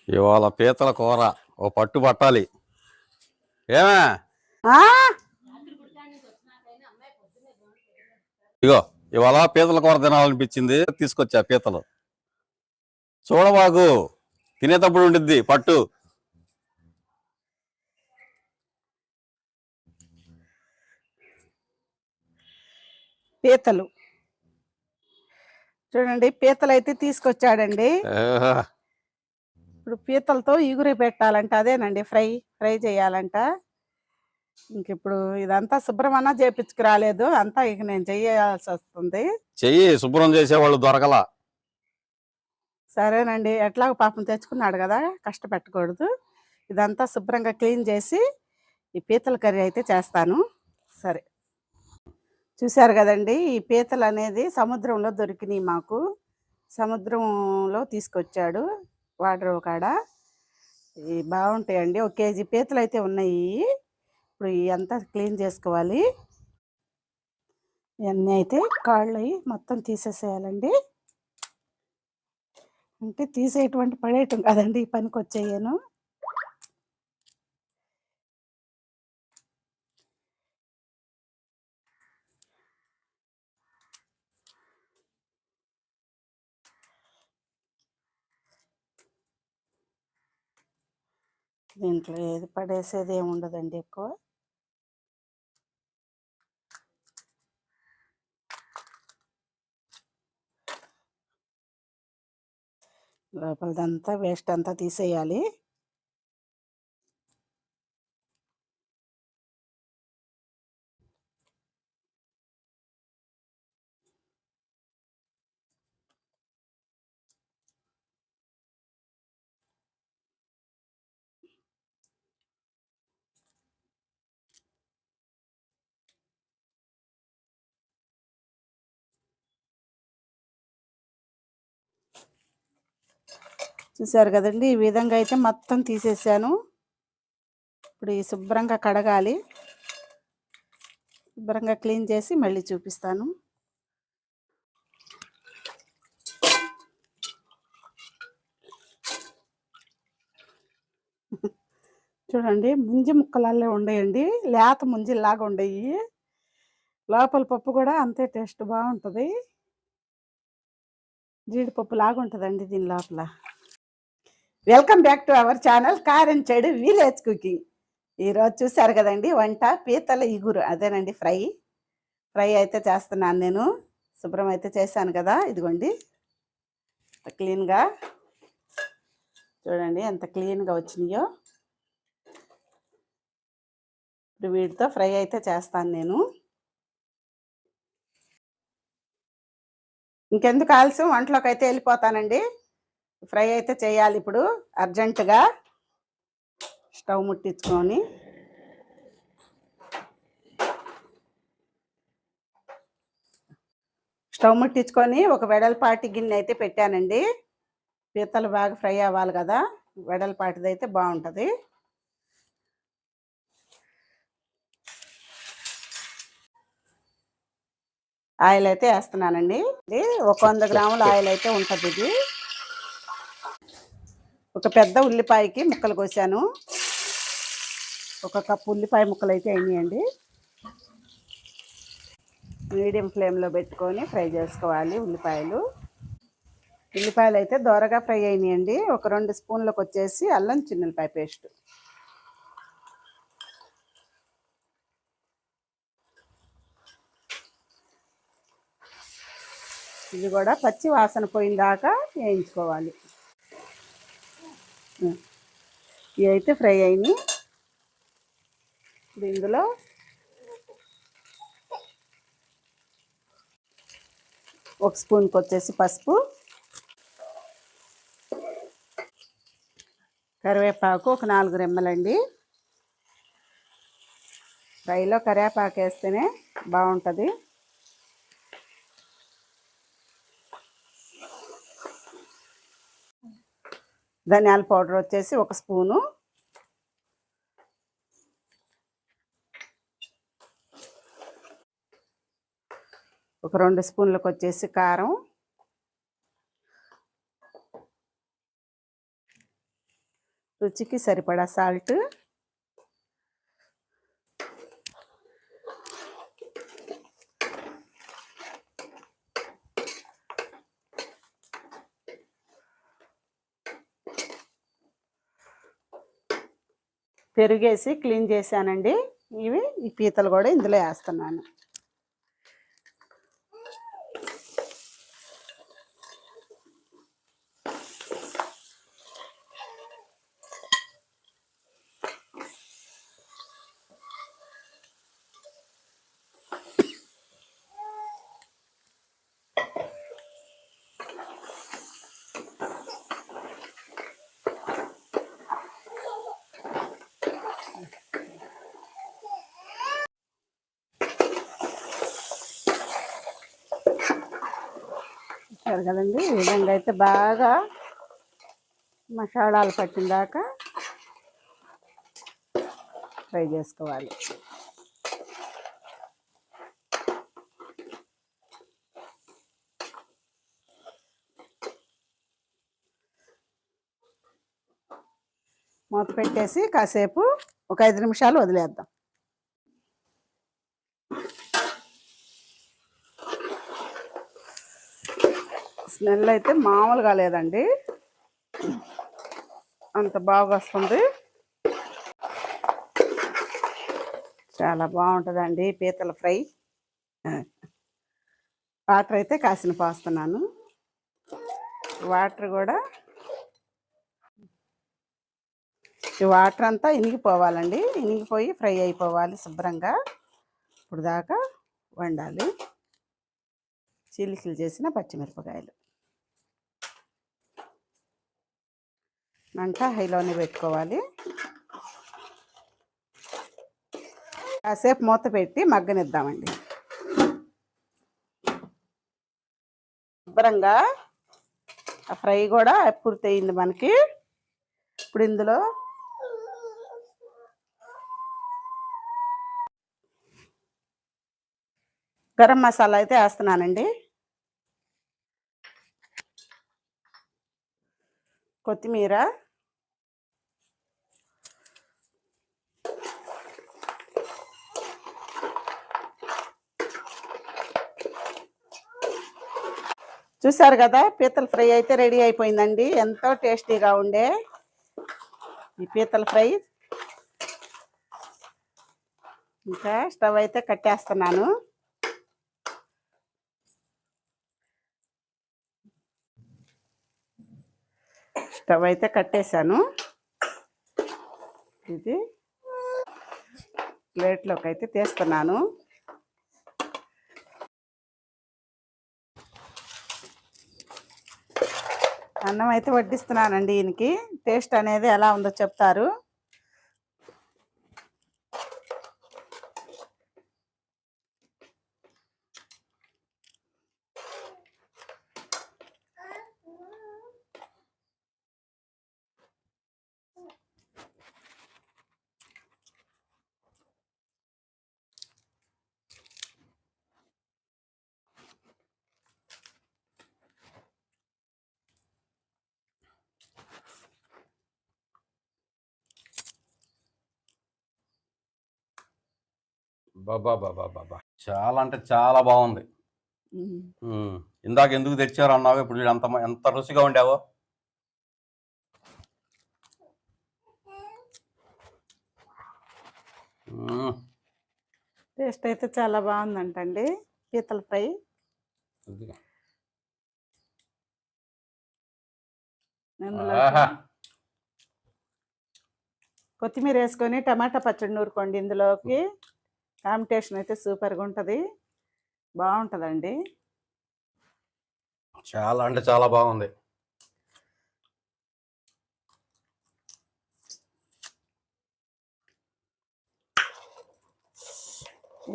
ఇవాళ పీతల కూర ఓ పట్టు పట్టాలి. ఏమే ఆ ఇగో ఇవాళ పీతల కూర తినాలనిపించింది, తీసుకొచ్చా పీతలు. చూడబాగు, తినేటప్పుడు ఉండిద్ది పట్టు. పీతలు చూడండి, పీతలు అయితే తీసుకొచ్చాడండి. ఇప్పుడు పీతలతో ఇగురు పెట్టాలంట, అదేనండి ఫ్రై చేయాలంట. ఇంక ఇప్పుడు ఇదంతా శుభ్రమన్నా చేపించుకురాలేదు, అంతా ఇక నేను చెయ్యాల్సి వస్తుంది. చెయ్యి, శుభ్రం చేసేవాళ్ళు దొరకలా. సరేనండి, ఎట్లాగో పాపం తెచ్చుకున్నాడు కదా, కష్టపెట్టకూడదు. ఇదంతా శుభ్రంగా క్లీన్ చేసి ఈ పీతల కర్రీ అయితే చేస్తాను. సరే, చూశారు కదండి, ఈ పీతలు అనేది సముద్రంలో దొరికినాయి మాకు. సముద్రంలో తీసుకొచ్చాడు వాటర్ కాడ. ఇవి బాగుంటాయండి. 1 కేజీ పీతలు అయితే ఉన్నాయి. ఇప్పుడు ఇవంతా క్లీన్ చేసుకోవాలి. ఇవన్నీ అయితే కాళ్ళు అవి మొత్తం తీసేసేయాలండి. అంటే తీసేటువంటి పడేయటం కాదండి, ఈ పనికి వచ్చేయను. దీంట్లో ఏది పడేసేది ఏమి ఉండదండి ఎక్కువ. లోపలదంతా వేస్ట్ అంతా తీసేయాలి. చూసారు కదండి, ఈ విధంగా అయితే మొత్తం తీసేసాను. ఇప్పుడు ఈ శుభ్రంగా కడగాలి. శుభ్రంగా క్లీన్ చేసి మళ్ళీ చూపిస్తాను. చూడండి, ముంజి ముక్కలల్లే ఉండేయండి, లేత ముంజిలాగా ఉండేవి. లోపల పప్పు కూడా అంతే టేస్ట్ బాగుంటుంది. జీడిపప్పు లాగా ఉంటుందండి దీని లోపల. Welcome back to our channel కారం చెడు విలేజ్ కుకింగ్. ఈరోజు చూసారు కదండి వంట, పీతల ఇగురు, అదేనండి ఫ్రై అయితే చేస్తున్నాను నేను. శుభ్రం అయితే చేశాను కదా, ఇదిగోండి క్లీన్గా. చూడండి ఎంత క్లీన్గా వచ్చినాయో. ఇప్పుడు వీటితో ఫ్రై అయితే చేస్తాను నేను. ఇంకెందుకు ఆలస్యం, వంటలోకి అయితే వెళ్ళిపోతానండి. ఫ్రై అయితే చేయాలి ఇప్పుడు అర్జెంటుగా. స్టవ్ ముట్టించుకొని ఒక వెడల్పాటి గిన్నె అయితే పెట్టానండి. పీతలు బాగా ఫ్రై అవ్వాలి కదా, వెడల్పాటిది అయితే బాగుంటుంది. ఆయిల్ అయితే వేస్తున్నానండి. ఇది 100 గ్రాముల ఆయిల్ అయితే ఉంటుంది. ఇది ఒక పెద్ద ఉల్లిపాయకి ముక్కలు కోసాను. 1 కప్పు ఉల్లిపాయ ముక్కలు అయితే అయినాయండి. మీడియం ఫ్లేమ్లో పెట్టుకొని ఫ్రై చేసుకోవాలి. ఉల్లిపాయలు అయితే దోరగా ఫ్రై అయినాయండి. ఒక 2 స్పూన్లకు వచ్చేసి అల్లం చిన్నులపాయ పేస్ట్. ఇది కూడా పచ్చి వాసన పోయిన దాకా వేయించుకోవాలి. ఇవి అయితే ఫ్రై అయినాయి. ఇందులో ఒక స్పూన్కి వచ్చేసి పసుపు, కరివేపాకు ఒక 4 రెమ్మలండి. ఫ్రైలో కరివేపాకు వేస్తేనే బాగుంటుంది. ధనియాల పౌడర్ వచ్చేసి 1 స్పూను, ఒక 2 స్పూన్లకు వచ్చేసి కారం, రుచికి సరిపడా సాల్ట్, పెరుగేసి క్లీన్ చేశానండి. ఈ పీతలు కూడా ఇందులో వేస్తున్నాను. చూసారు కదండి, ఈ విధంగా అయితే బాగా మసాలాలు పట్టిన దాకా ఫ్రై చేసుకోవాలి. మూత పెట్టేసి కాసేపు ఒక 5 నిమిషాలు వదిలేద్దాం. స్మెల్ అయితే మామూలుగా లేదండి, అంత బాగా వస్తుంది. చాలా బాగుంటుందండి పీతల ఫ్రై. వాటర్ అయితే కాసిన పోస్తున్నాను. వాటర్ కూడా ఈ వాటర్ అంతా ఇనిగిపోవాలండి, ఇనిగిపోయి ఫ్రై అయిపోవాలి శుభ్రంగా. ఇప్పుడు దాకా వండాలి. చీలికలు చేసిన పచ్చిమిరపకాయలు మంట హైలోనే పెట్టుకోవాలి. కాసేపు మూత పెట్టి మగ్గనిద్దామండి. శుభ్రంగా ఆ ఫ్రై కూడా పూర్తయింది మనకి. ఇప్పుడు ఇందులో గరం మసాలా అయితే వేస్తున్నానండి. కొత్తిమీర, చూసారు కదా, పీతల ఫ్రై అయితే రెడీ అయిపోయిందండి. ఎంతో టేస్టీగా ఉండే ఈ పీతల ఫ్రై. ఇంకా స్టవ్ అయితే కట్టేస్తున్నాను. స్టవ్ అయితే కట్టేశాను. ఇది ప్లేట్లోకి అయితే తీస్తున్నాను. అన్నం అయితే వడ్డిస్తున్నానండి. ఈయనకి టేస్ట్ అనేది ఎలా ఉందో చెప్తారు. బాబా బాబా బాబా, చాలా అంటే చాలా బాగుంది. ఇందాక ఎందుకు తెచ్చారు అన్నావు, ఇప్పుడు చూడు ఎంత రుచిగా ఉండావో. టేస్ట్ అయితే చాలా బాగుందంటండి పీతల ఫ్రై. కొత్తిమీర వేసుకొని టమాటా పచ్చడి నూరుకోండి. ఇందులోకి కాంబినేషన్ అయితే సూపర్గా ఉంటుంది, బాగుంటుందండి. చాలా అంటే చాలా బాగుంది.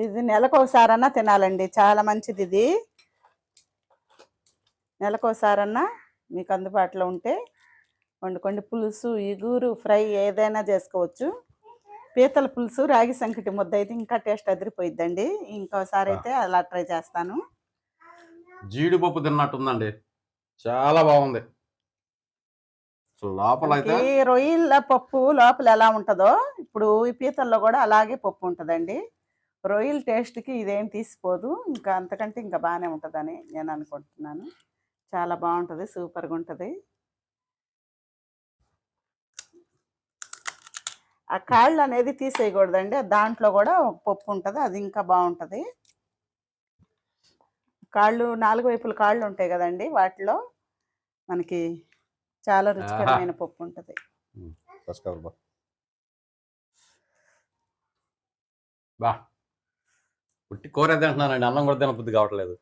ఇది నెలకోసారన్నా తినాలండి, చాలా మంచిది. ఇది నెలకోసారన్నా మీకు అందుబాటులో ఉంటే వండుకోండి. పులుసు, ఇగురు, ఫ్రై ఏదైనా చేసుకోవచ్చు. పీతల పులుసు, రాగి సంకటి ముద్ద అయితే ఇంకా టేస్ట్ అదిరిపోయిద్దండి. ఇంకోసారి అయితే అలా ట్రై చేస్తాను. జీడిపప్పు తిన్నట్టుందండి, చాలా బాగుంది. అసలు లోపల అయితే ఈ రొయ్యల పప్పు లోపల ఎలా ఉంటుందో ఇప్పుడు ఈ పీతల్లో కూడా అలాగే పప్పు ఉంటుందండి. రొయ్యల టేస్ట్కి ఇదేం తీసిపోదు, ఇంకా అంతకంటే ఇంకా బాగానే ఉంటుందని నేను అనుకుంటున్నాను. చాలా బాగుంటుంది, సూపర్గా ఉంటుంది. ఆ కాళ్ళు అనేది తీసేయకూడదండి, దాంట్లో కూడా ఒక పప్పు ఉంటుంది, అది ఇంకా బాగుంటుంది. కాళ్ళు 4 వైపుల కాళ్ళు ఉంటాయి కదండి, వాటిలో మనకి చాలా రుచికరమైన పప్పు ఉంటుంది. బా పుట్టి కూర తింటున్నానండి, అన్నం కూడా తినబుద్ధి కావట్లేదు.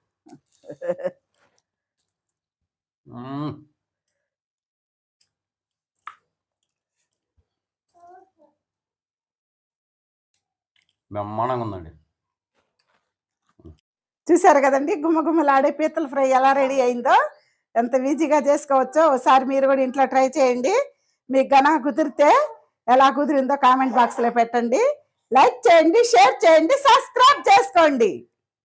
బ్రహ్మాండంగా ఉందండి. చూసారు కదండి గుమ్మగుమ్మలాడే పీతల ఫ్రై ఎలా రెడీ అయిందో, ఎంత ఈజీగా చేసుకోవచ్చో. ఒకసారి మీరు కూడా ఇంట్లో ట్రై చేయండి. మీకు గనక కుదిరితే ఎలా కుదిరిందో కామెంట్ బాక్స్లో పెట్టండి. లైక్ చేయండి, షేర్ చేయండి, సబ్స్క్రైబ్ చేసుకోండి.